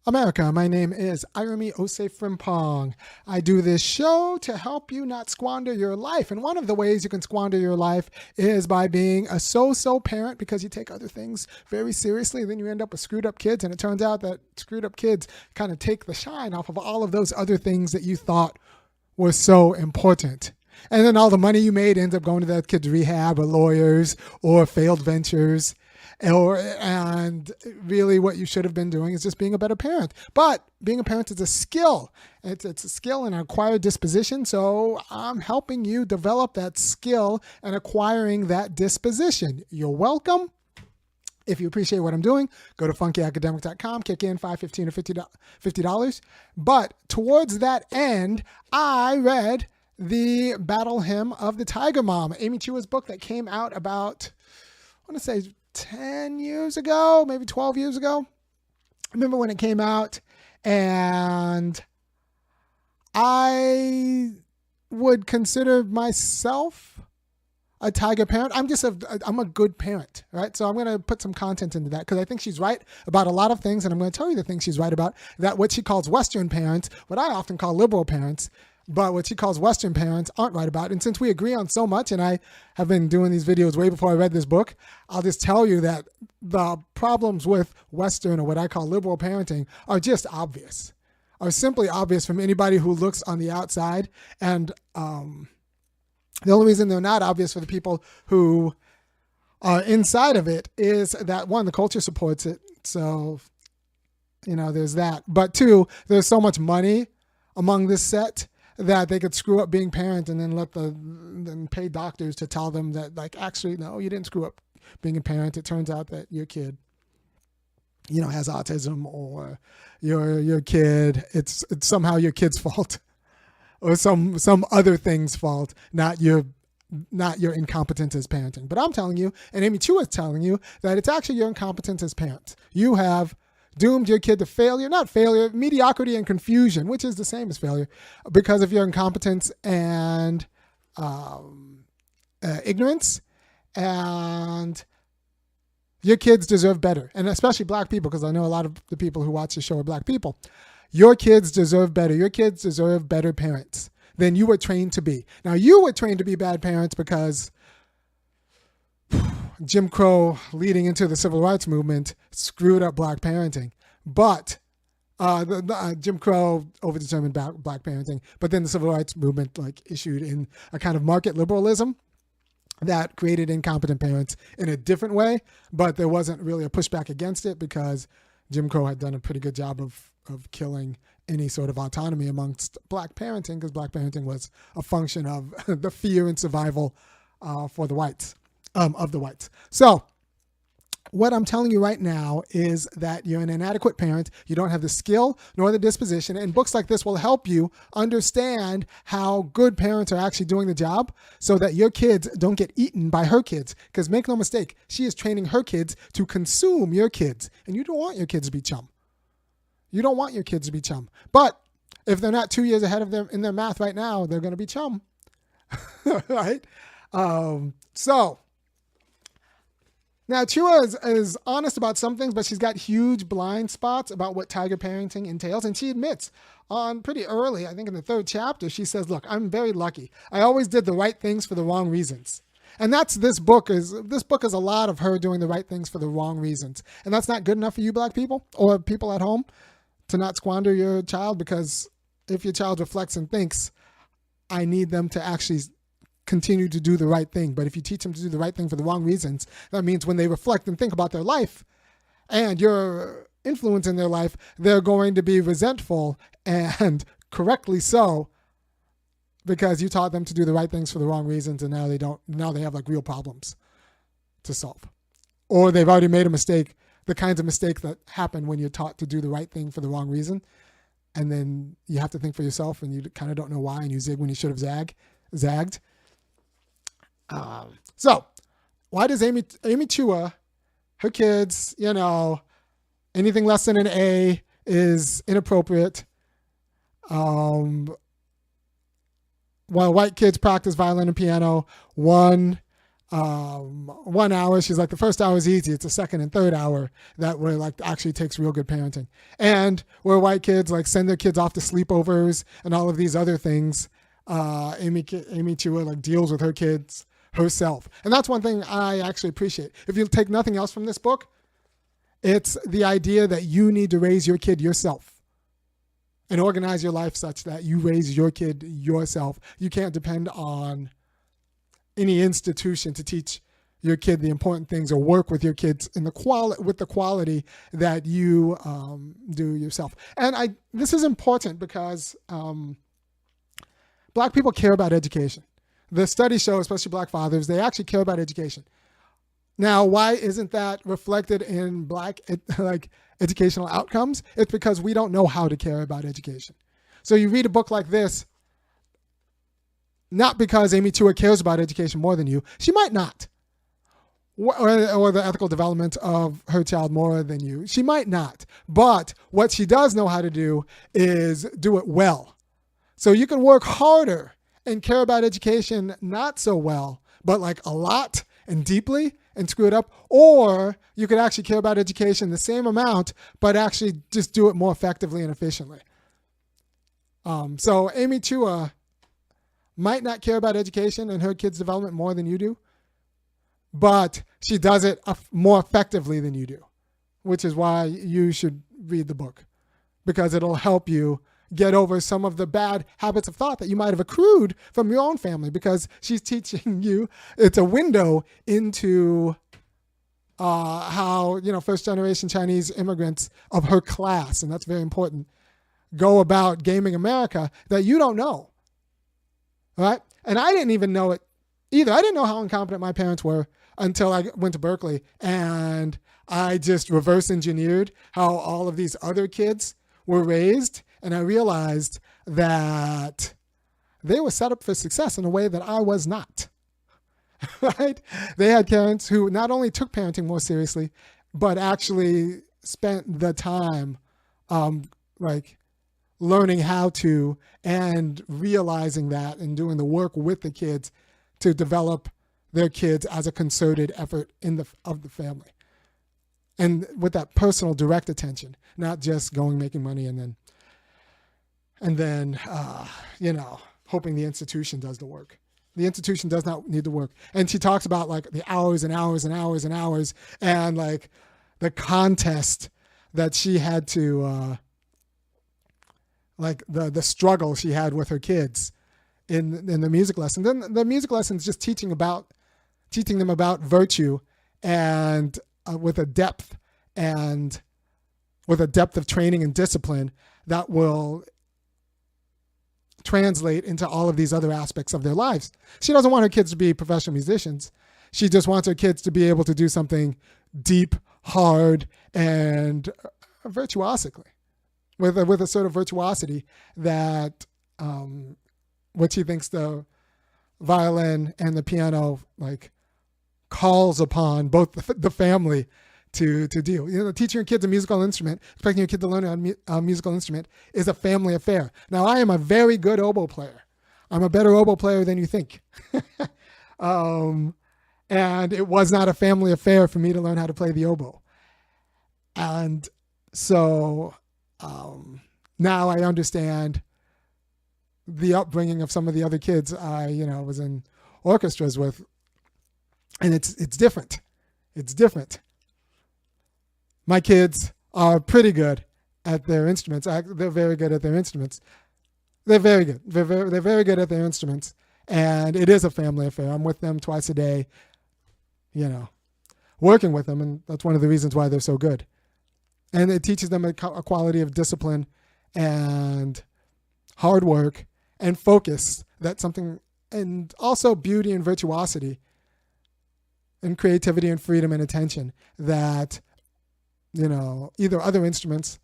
America, my name is Amy Osei-Frimpong. I do this show to help you not squander your life. And one of the ways you can squander your life is by being a so-so parent because you take other things very seriously. Then you end up with screwed up kids. And it turns out that screwed up kids kind of take the shine off of all of those other things that you thought were so important. And then all the money you made ends up going to that kid's rehab or lawyers or failed ventures. And really what you should have been doing is just being a better parent. But being a parent is a skill. It's a skill and an acquired disposition. So I'm helping you develop that skill and acquiring that disposition. You're welcome. If you appreciate what I'm doing, go to funkyacademic.com, kick in $5, $15, or $50. But towards that end, I read the Battle Hymn of the Tiger Mom, Amy Chuas book that came out about, I want to say 10 years ago, maybe 12 years ago. I remember when it came out, and I would consider myself a tiger parent. I'm a good parent, right? So I'm going to put some content into that because I think she's right about a lot of things, and I'm going to tell you the things she's right about. That what she calls Western parents, what I often call liberal parents, but what she calls Western parents aren't right about. And since we agree on so much, and I have been doing these videos way before I read this book, I'll just tell you that the problems with Western, or what I call liberal parenting, are just obvious, are simply obvious from anybody who looks on the outside. And the only reason they're not obvious for the people who are inside of it is that, one, the culture supports it. So, there's that. But two, there's so much money among this set that they could screw up being parent and then pay doctors to tell them that, like, actually, no, you didn't screw up being a parent. It turns out that your kid, has autism, or your kid, it's somehow your kid's fault, or some other thing's fault, not your incompetence as parenting. But I'm telling you, and Amy Chua is telling you, that it's actually your incompetence as parents. You have doomed your kid to failure, not failure, mediocrity and confusion, which is the same as failure, because of your incompetence and ignorance. And your kids deserve better, and especially black people, because I know a lot of the people who watch the show are black people. Your kids deserve better. Your kids deserve better parents than you were trained to be. Now, you were trained to be bad parents because Jim Crow leading into the civil rights movement screwed up black parenting. But Jim Crow overdetermined black parenting. But then the civil rights movement issued in a kind of market liberalism that created incompetent parents in a different way. But there wasn't really a pushback against it because Jim Crow had done a pretty good job of killing any sort of autonomy amongst black parenting, because black parenting was a function of the fear and survival for the whites. Of the whites. So what I'm telling you right now is that you're an inadequate parent. You don't have the skill nor the disposition. And books like this will help you understand how good parents are actually doing the job so that your kids don't get eaten by her kids. Because make no mistake, she is training her kids to consume your kids. And you don't want your kids to be chum. You don't want your kids to be chum. But if they're not 2 years ahead of them in their math right now, they're going to be chum. Right? So now, Chua is honest about some things, but she's got huge blind spots about what tiger parenting entails. And she admits on pretty early, I think in the 3rd chapter, she says, look, I'm very lucky. I always did the right things for the wrong reasons. And that's this book is a lot of her doing the right things for the wrong reasons. And that's not good enough for you black people or people at home to not squander your child, because if your child reflects and thinks, I need them to actually continue to do the right thing. But if you teach them to do the right thing for the wrong reasons, that means when they reflect and think about their life and your influence in their life, they're going to be resentful, and correctly so, because you taught them to do the right things for the wrong reasons, and now they have real problems to solve. Or they've already made a mistake, the kinds of mistakes that happen when you're taught to do the right thing for the wrong reason. And then you have to think for yourself, and you kind of don't know why, and you zig when you should have zagged. So why does Amy Chua, her kids, anything less than an A is inappropriate. While white kids practice violin and piano, one 1 hour. She's like, the first hour is easy. It's the second and third hour that where like actually takes real good parenting. And where white kids like send their kids off to sleepovers and all of these other things, Amy Chua like deals with her kids herself. And that's one thing I actually appreciate. If you take nothing else from this book, it's the idea that you need to raise your kid yourself and organize your life such that you raise your kid yourself. You can't depend on any institution to teach your kid the important things or work with your kids in with the quality that you do yourself. And this is important because Black people care about education. The studies show, especially Black fathers, they actually care about education. Now, why isn't that reflected in Black educational outcomes? It's because we don't know how to care about education. So you read a book like this, not because Amy Chua cares about education more than you. She might not. Or the ethical development of her child more than you. She might not. But what she does know how to do is do it well. So you can work harder and care about education not so well, but like a lot and deeply, and screw it up, or you could actually care about education the same amount, but actually just do it more effectively and efficiently. So Amy Chua might not care about education and her kids' development more than you do, but she does it more effectively than you do, which is why you should read the book, because it'll help you get over some of the bad habits of thought that you might have accrued from your own family, because she's teaching you, it's a window into how, first generation Chinese immigrants of her class, and that's very important, go about gaming America that you don't know. Right? And I didn't even know it either. I didn't know how incompetent my parents were until I went to Berkeley, and I just reverse engineered how all of these other kids were raised. And I realized that they were set up for success in a way that I was not, right? They had parents who not only took parenting more seriously, but actually spent the time learning how to and realizing that and doing the work with the kids to develop their kids as a concerted effort of the family. And with that personal direct attention, not just making money and then hoping the institution does the work. The institution does not need to work. And she talks about like the hours and hours and hours and hours and like the contest that she had to, the struggle she had with her kids in the music lesson. Then the music lesson is just teaching them about virtue and with a depth of training and discipline that will translate into all of these other aspects of their lives. She doesn't want her kids to be professional musicians. She just wants her kids to be able to do something deep, hard, and virtuosically, with a sort of virtuosity that what she thinks the violin and the piano calls upon both the family to deal. Teaching your kids a musical instrument, expecting your kid to learn a musical instrument is a family affair. Now, I am a very good oboe player. I'm a better oboe player than you think. And it was not a family affair for me to learn how to play the oboe. And so now I understand the upbringing of some of the other kids I was in orchestras with. And it's different. It's different. My kids are pretty good at their instruments. They're very good at their instruments. They're very good. They're very good at their instruments. And it is a family affair. I'm with them twice a day, working with them. And that's one of the reasons why they're so good. And it teaches them a quality of discipline and hard work and focus. That's something, and also beauty and virtuosity and creativity and freedom and attention that either other instruments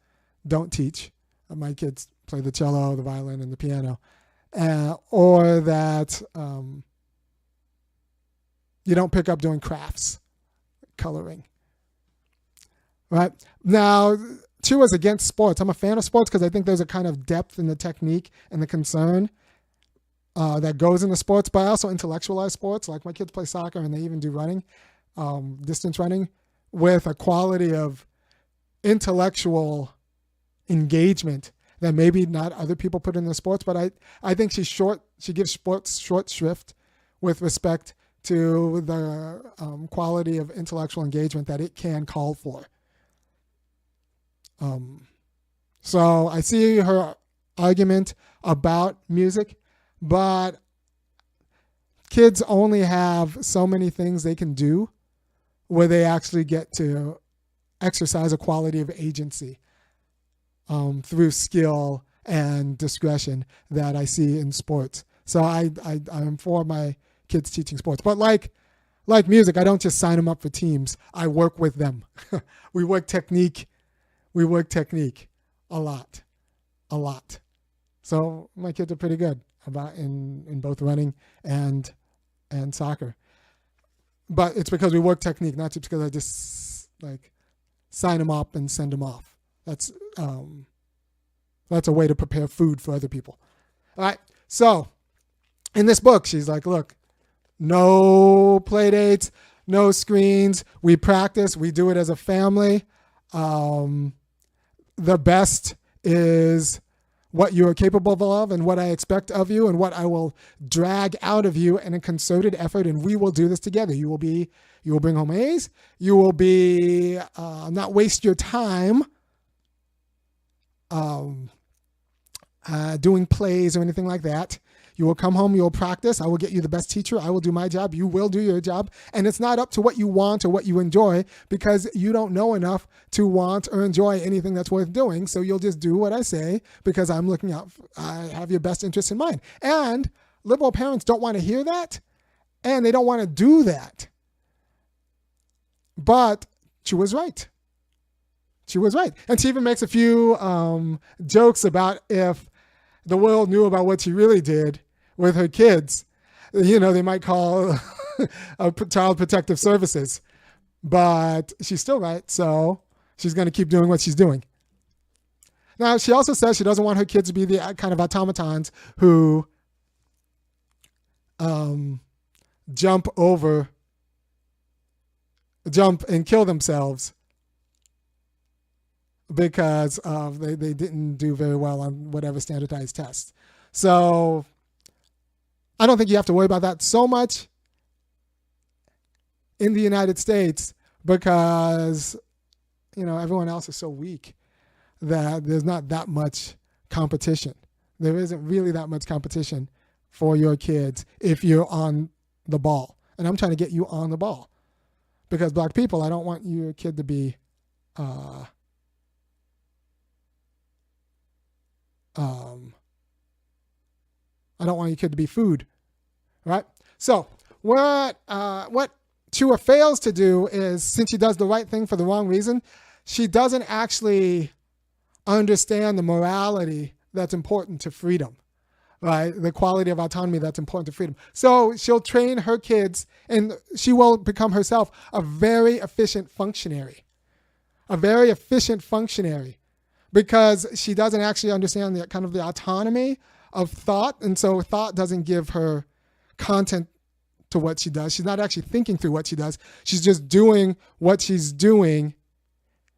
don't teach. My kids play the cello, the violin, and the piano. Or that you don't pick up doing crafts, coloring. Right? Now, Chua's against sports. I'm a fan of sports because I think there's a kind of depth in the technique and the concern that goes into sports, but I also intellectualize sports. Like my kids play soccer and they even do running, distance running, with a quality of intellectual engagement that maybe not other people put in the sports. But I think she gives sports short shrift with respect to the quality of intellectual engagement that it can call for. So I see her argument about music, but kids only have so many things they can do where they actually get to exercise a quality of agency through skill and discretion that I see in sports. So I'm for my kids teaching sports. But like music, I don't just sign them up for teams. I work with them. We work technique a lot. So my kids are pretty good about in both running and soccer. But it's because we work technique, not just because I just like sign them up and send them off. That's a way to prepare food for other people. All right. So in this book, she's like, look, no play dates, no screens. We practice. We do it as a family. The best is what you are capable of and what I expect of you and what I will drag out of you in a concerted effort, and we will do this together. You will bring home A's. You will be not waste your time doing plays or anything like that. You will come home, you will practice. I will get you the best teacher. I will do my job. You will do your job. And it's not up to what you want or what you enjoy, because you don't know enough to want or enjoy anything that's worth doing. So you'll just do what I say because I'm looking out. I have your best interest in mind. And liberal parents don't want to hear that, and they don't want to do that. But she was right. She was right. And she even makes a few jokes about if the world knew about what she really did with her kids, they might call Child Protective Services. But she's still right, so she's going to keep doing what she's doing. Now, she also says she doesn't want her kids to be the kind of automatons who jump and kill themselves because they didn't do very well on whatever standardized test. So I don't think you have to worry about that so much in the United States because, everyone else is so weak that there's not that much competition. There isn't really that much competition for your kids if you're on the ball. And I'm trying to get you on the ball because Black people, I don't want your kid to be I don't want your kid to be food, right? So what Chua fails to do is, since she does the right thing for the wrong reason, she doesn't actually understand the morality that's important to freedom, right? The quality of autonomy that's important to freedom. So she'll train her kids, and she will become herself a very efficient functionary, because she doesn't actually understand the kind of the autonomy of thought. And so thought doesn't give her content to what she does. She's not actually thinking through what she does. She's just doing what she's doing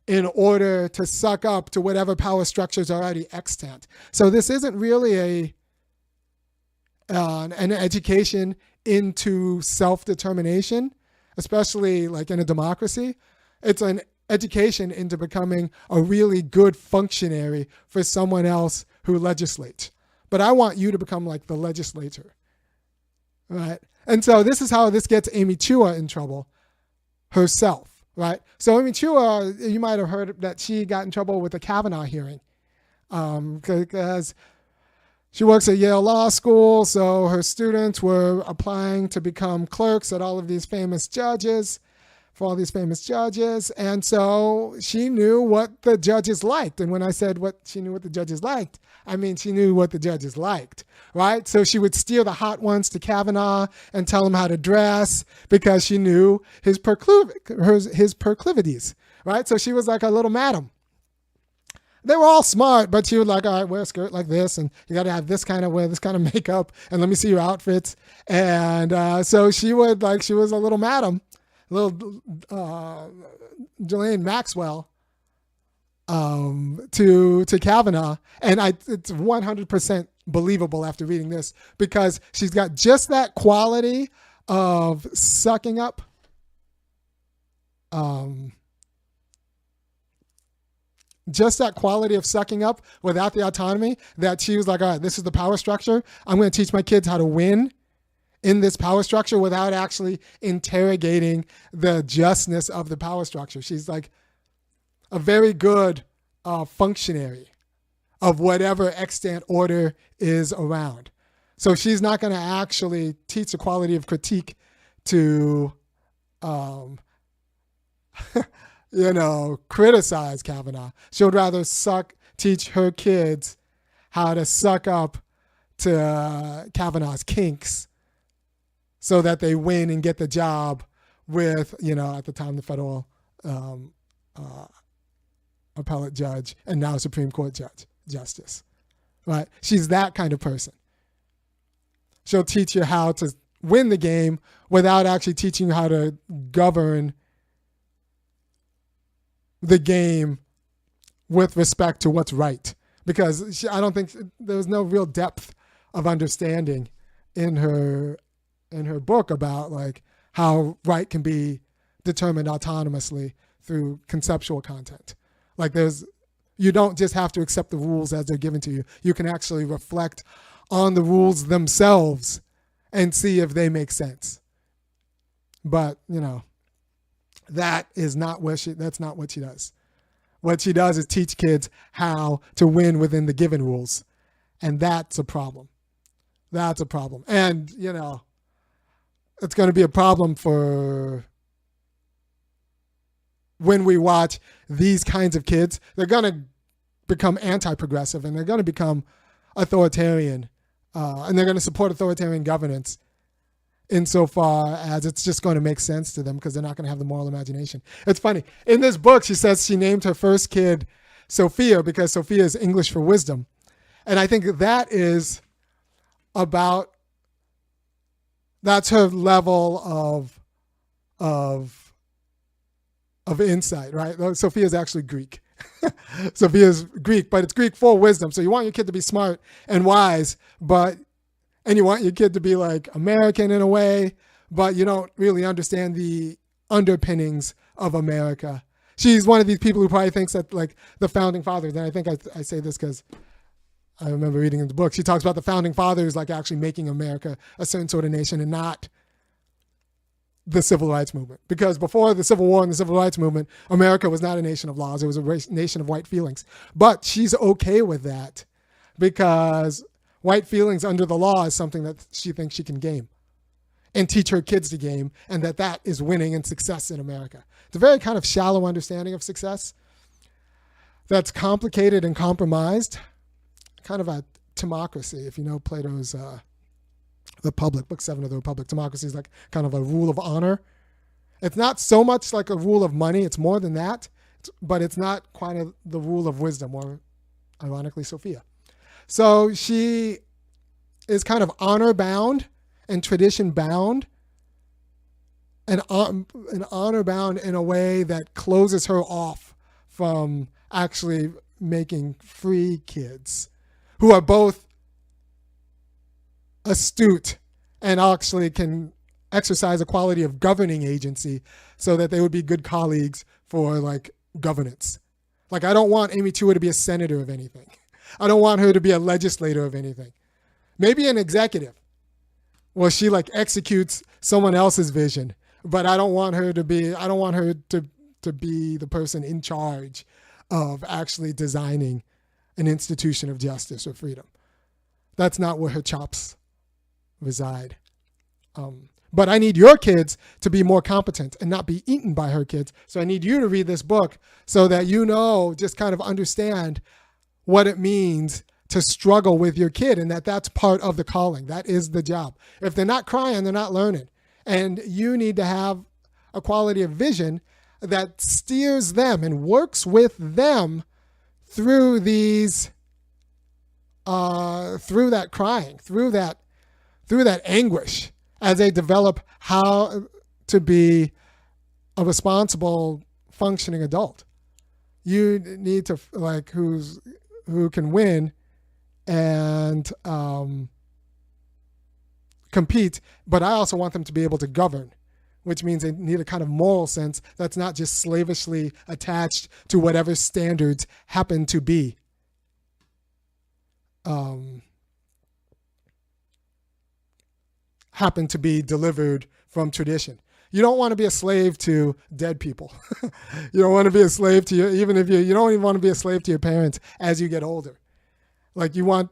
in order to suck up to whatever power structures are already extant. So this isn't really an education into self-determination, especially like in a democracy. It's an education into becoming a really good functionary for someone else who legislates. But I want you to become like the legislator, right? And so this is how this gets Amy Chua in trouble herself, right? So Amy Chua, you might have heard that she got in trouble with the Kavanaugh hearing because she works at Yale Law School, so her students were applying to become clerks at all of these famous judges, and so she knew what the judges liked. And when I said she knew what the judges liked, I mean she knew what the judges liked, right? So she would steer the hot ones to Kavanaugh and tell him how to dress because she knew his proclivities, right? So she was like a little madam. They were all smart, but she was like, all right, wear a skirt like this, and you got to have this kind of wear this kind of makeup, and let me see your outfits. And so she would she was a little madam, little Ghislaine Maxwell to Kavanaugh, and it's 100% believable after reading this because she's got just that quality of sucking up. Just that quality of sucking up without the autonomy that she was like, all right, this is the power structure. I'm going to teach my kids how to win in this power structure without actually interrogating the justness of the power structure. She's like a very good functionary of whatever extant order is around. So she's not going to actually teach the quality of critique to criticize Kavanaugh. She would rather teach her kids how to suck up to Kavanaugh's kinks so that they win and get the job with, at the time, the federal appellate judge and now Supreme Court justice, right? She's that kind of person. She'll teach you how to win the game without actually teaching you how to govern the game with respect to what's right, because I don't think there's no real depth of understanding in her book about how right can be determined autonomously through conceptual content. You don't just have to accept the rules as they're given to you. You can actually reflect on the rules themselves and see if they make sense. But, that's not what she does. What she does is teach kids how to win within the given rules. And that's a problem. That's a problem. And, it's going to be a problem for when we watch these kinds of kids. They're going to become anti-progressive and they're going to become authoritarian. And they're going to support authoritarian governance insofar as it's just going to make sense to them because they're not going to have the moral imagination. It's funny. In this book, she says she named her first kid Sophia because Sophia is English for wisdom. And I think that's her level of insight, right? Sophia is actually Greek. Sophia is Greek, but it's Greek for wisdom. So you want your kid to be smart and wise, and you want your kid to be American in a way, but you don't really understand the underpinnings of America. She's one of these people who probably thinks that the founding fathers, and I think I say this because I remember reading in the book, she talks about the founding fathers actually making America a certain sort of nation and not the civil rights movement. Because before the Civil War and the civil rights movement, America was not a nation of laws. It was a nation of white feelings. But she's okay with that because white feelings under the law is something that she thinks she can game and teach her kids to game, and that is winning and success in America. It's a very kind of shallow understanding of success that's complicated and compromised, kind of a timocracy. If you know Plato's Republic, Book 7 of the Republic, timocracy is kind of a rule of honor. It's not so much like a rule of money. It's more than that, but it's not quite the rule of wisdom, or ironically, Sophia. So she is kind of honor bound and tradition bound, and honor bound in a way that closes her off from actually making free kids who are both astute and actually can exercise a quality of governing agency so that they would be good colleagues for governance. I don't want Amy Chua to be a senator of anything. I don't want her to be a legislator of anything. Maybe an executive. Well, she executes someone else's vision, but I don't want her to be the person in charge of actually designing an institution of justice or freedom. That's not where her chops reside. But I need your kids to be more competent and not be eaten by her kids. So I need you to read this book so that just kind of understand what it means to struggle with your kid, and that's part of the calling. That is the job. If they're not crying, they're not learning. And you need to have a quality of vision that steers them and works with them through these, through that crying, through that anguish, as they develop how to be a responsible, functioning adult. You need to who can win and compete, but I also want them to be able to govern, which means they need a kind of moral sense that's not just slavishly attached to whatever standards happen to be. Happen to be delivered from tradition. You don't want to be a slave to dead people. You don't want to be a slave to you don't even want to be a slave to your parents as you get older. Like, you want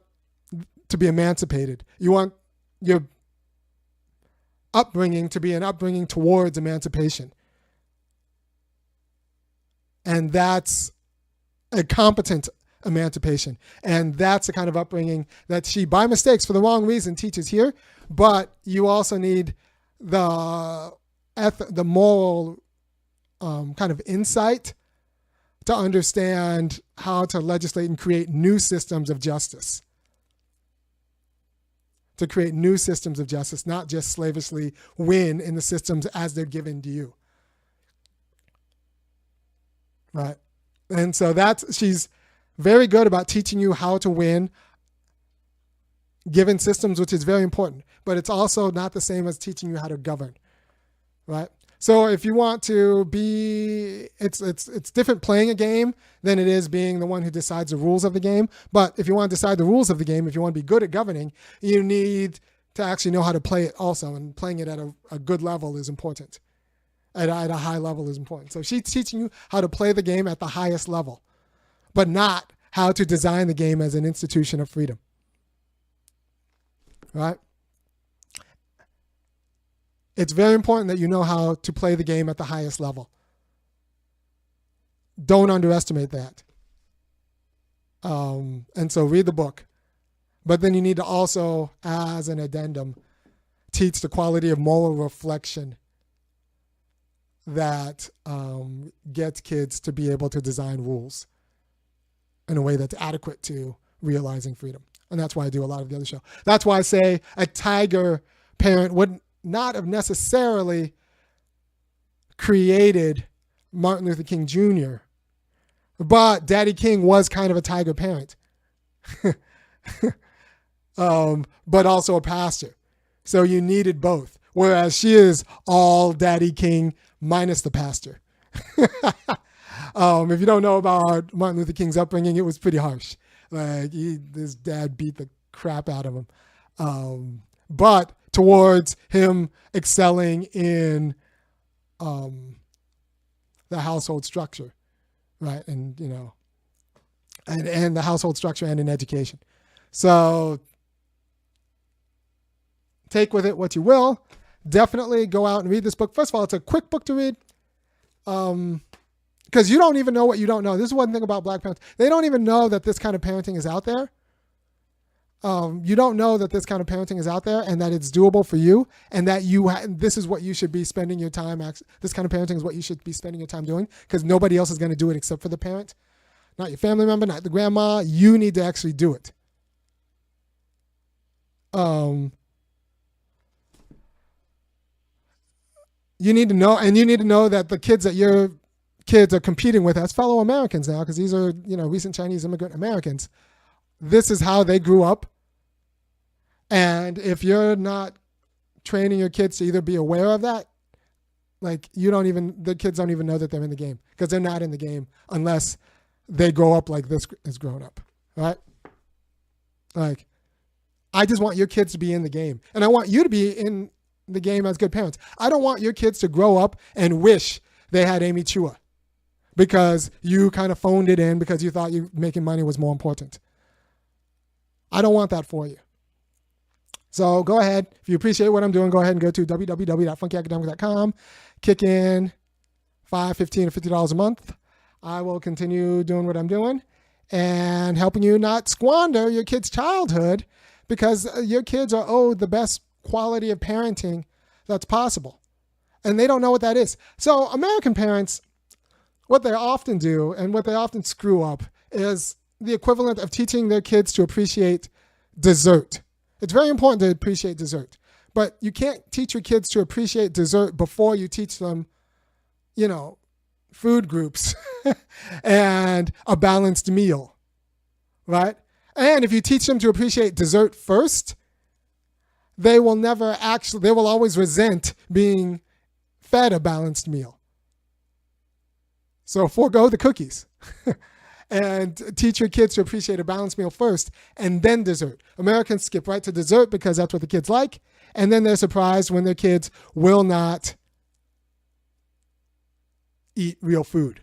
to be emancipated. You want your upbringing to be an upbringing towards emancipation. And that's a competent emancipation. And that's the kind of upbringing that she, by mistakes, for the wrong reason, teaches here. But you also need the moral kind of insight to understand how to legislate and create new systems of justice. To create new systems of justice, not just slavishly win in the systems as they're given to you. Right? And so she's very good about teaching you how to win given systems, which is very important. But it's also not the same as teaching you how to govern. Right? So if you want to be, it's different playing a game than it is being the one who decides the rules of the game. But if you want to decide the rules of the game, if you want to be good at governing, you need to actually know how to play it also. And playing it at a good level is important. At a high level is important. So she's teaching you how to play the game at the highest level, but not how to design the game as an institution of freedom. Right? It's very important that you know how to play the game at the highest level. Don't underestimate that. And so read the book. But then you need to also, as an addendum, teach the quality of moral reflection that gets kids to be able to design rules in a way that's adequate to realizing freedom. And that's why I do a lot of the other show. That's why I say a tiger parent wouldn't not have necessarily created Martin Luther King Jr., but Daddy King was kind of a tiger parent, but also a pastor. So you needed both, whereas she is all Daddy King minus the pastor. If you don't know about Martin Luther King's upbringing, it was pretty harsh. Like, his dad beat the crap out of him. But towards him excelling in the household structure, right? And, and the household structure and in education. So take with it what you will. Definitely go out and read this book. First of all, it's a quick book to read. Because you don't even know what you don't know. This is one thing about Black parents. They don't even know that this kind of parenting is out there. You don't know that this kind of parenting is out there and that it's doable for you, and that this is what you should be spending your time. This kind of parenting is what you should be spending your time doing, because nobody else is going to do it except for the parent. Not your family member, not the grandma. You need to actually do it. You need to know, and you need to know that the kids that your kids are competing with as fellow Americans now, because these are, recent Chinese immigrant Americans. This is how they grew up. And if you're not training your kids to either be aware of that, like, the kids don't even know that they're in the game, because they're not in the game unless they grow up like this is grown up, right? Like, I just want your kids to be in the game, and I want you to be in the game as good parents. I don't want your kids to grow up and wish they had Amy Chua because you kind of phoned it in because you thought making money was more important. I don't want that for you. So go ahead. If you appreciate what I'm doing, go ahead and go to www.funkyacademic.com. Kick in $5, $15, or $50 a month. I will continue doing what I'm doing and helping you not squander your kid's childhood, because your kids are owed the best quality of parenting that's possible. And they don't know what that is. So American parents, what they often do and what they often screw up is the equivalent of teaching their kids to appreciate dessert. It's very important to appreciate dessert, but you can't teach your kids to appreciate dessert before you teach them, food groups and a balanced meal, right? And if you teach them to appreciate dessert first, they will always resent being fed a balanced meal. So forego the cookies and teach your kids to appreciate a balanced meal first and then dessert. Americans skip right to dessert because that's what the kids like. And then they're surprised when their kids will not eat real food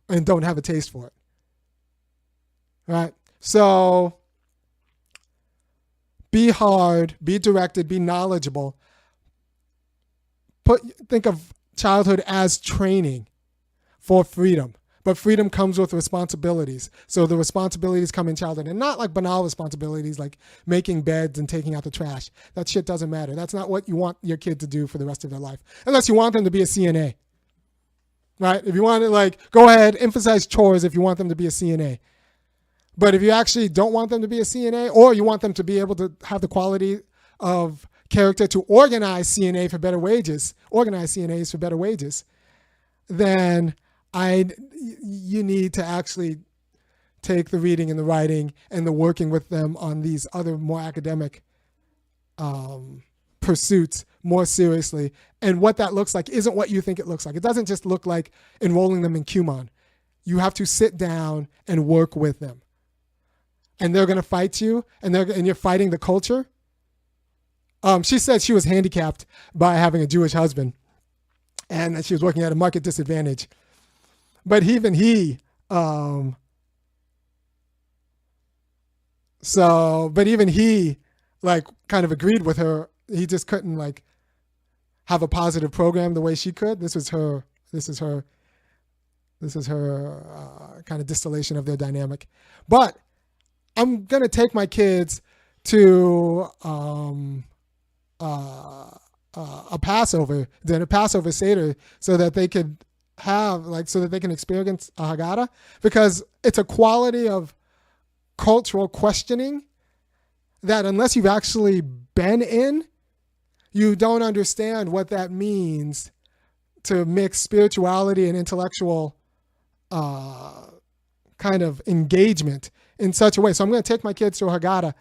and don't have a taste for it. Right? So be hard, be directed, be knowledgeable. Think of childhood as training for freedom. But freedom comes with responsibilities. So the responsibilities come in childhood, and not like banal responsibilities like making beds and taking out the trash. That shit doesn't matter. That's not what you want your kid to do for the rest of their life, unless you want them to be a CNA, right? If you want to go ahead, emphasize chores if you want them to be a CNA. But if you actually don't want them to be a CNA, or you want them to be able to have the quality of character to organize CNAs for better wages, then you need to actually take the reading and the writing and the working with them on these other more academic pursuits more seriously. And what that looks like isn't what you think it looks like. It doesn't just look like enrolling them in Kumon. You have to sit down and work with them. And they're going to fight you, and you're fighting the culture. She said she was handicapped by having a Jewish husband, and that she was working at a market disadvantage. But even he, kind of agreed with her. He just couldn't have a positive program the way she could. This is her kind of distillation of their dynamic. But I'm going to take my kids to a Passover Seder so that they could so that they can experience a Haggadah, because it's a quality of cultural questioning that unless you've actually been in, you don't understand what that means to mix spirituality and intellectual kind of engagement in such a way. So I'm going to take my kids to a Haggadah,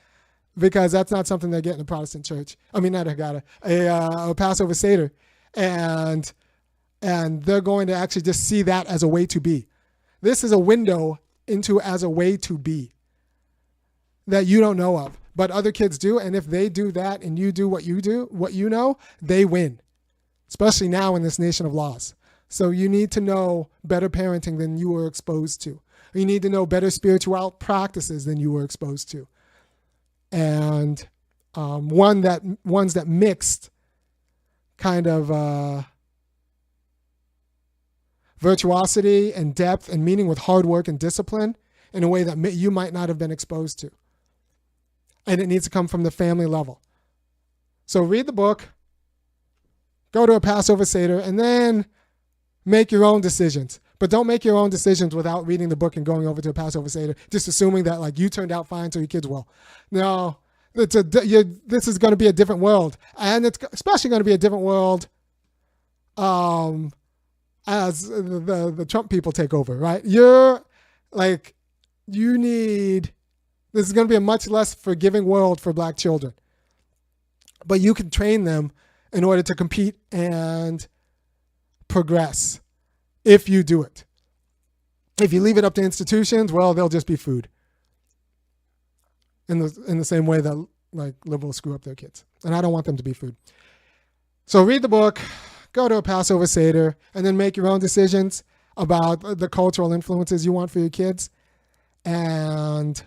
because that's not something they get in a Protestant church. I mean, not a Haggadah, a Passover Seder. And they're going to actually just see that as a way to be. This is a window into as a way to be that you don't know of, but other kids do. And if they do that and you do, what you know, they win, especially now in this nation of laws. So you need to know better parenting than you were exposed to. You need to know better spiritual practices than you were exposed to. And ones that mixed kind of virtuosity and depth and meaning with hard work and discipline in a way that you might not have been exposed to. And it needs to come from the family level. So read the book, go to a Passover Seder, and then make your own decisions. But don't make your own decisions without reading the book and going over to a Passover Seder, just assuming that you turned out fine so your kids will. No, this is going to be a different world. And it's especially going to be a different world as the Trump people take over, right? This is going to be a much less forgiving world for black children. But you can train them in order to compete and progress if you do it. If you leave it up to institutions, well, they'll just be food. In the same way that liberals screw up their kids. And I don't want them to be food. So read the book, go to a Passover Seder, and then make your own decisions about the cultural influences you want for your kids. And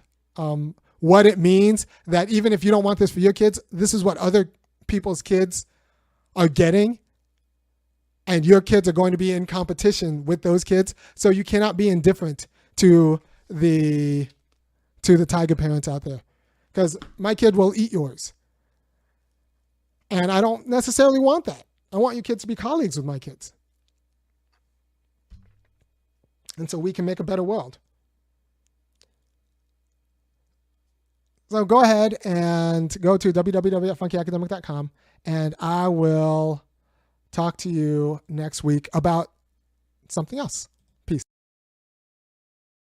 what it means that even if you don't want this for your kids, this is what other people's kids are getting. And your kids are going to be in competition with those kids. So you cannot be indifferent to the tiger parents out there. Because my kid will eat yours. And I don't necessarily want that. I want your kids to be colleagues with my kids. And so we can make a better world. So go ahead and go to www.funkyacademic.com, and I will talk to you next week about something else.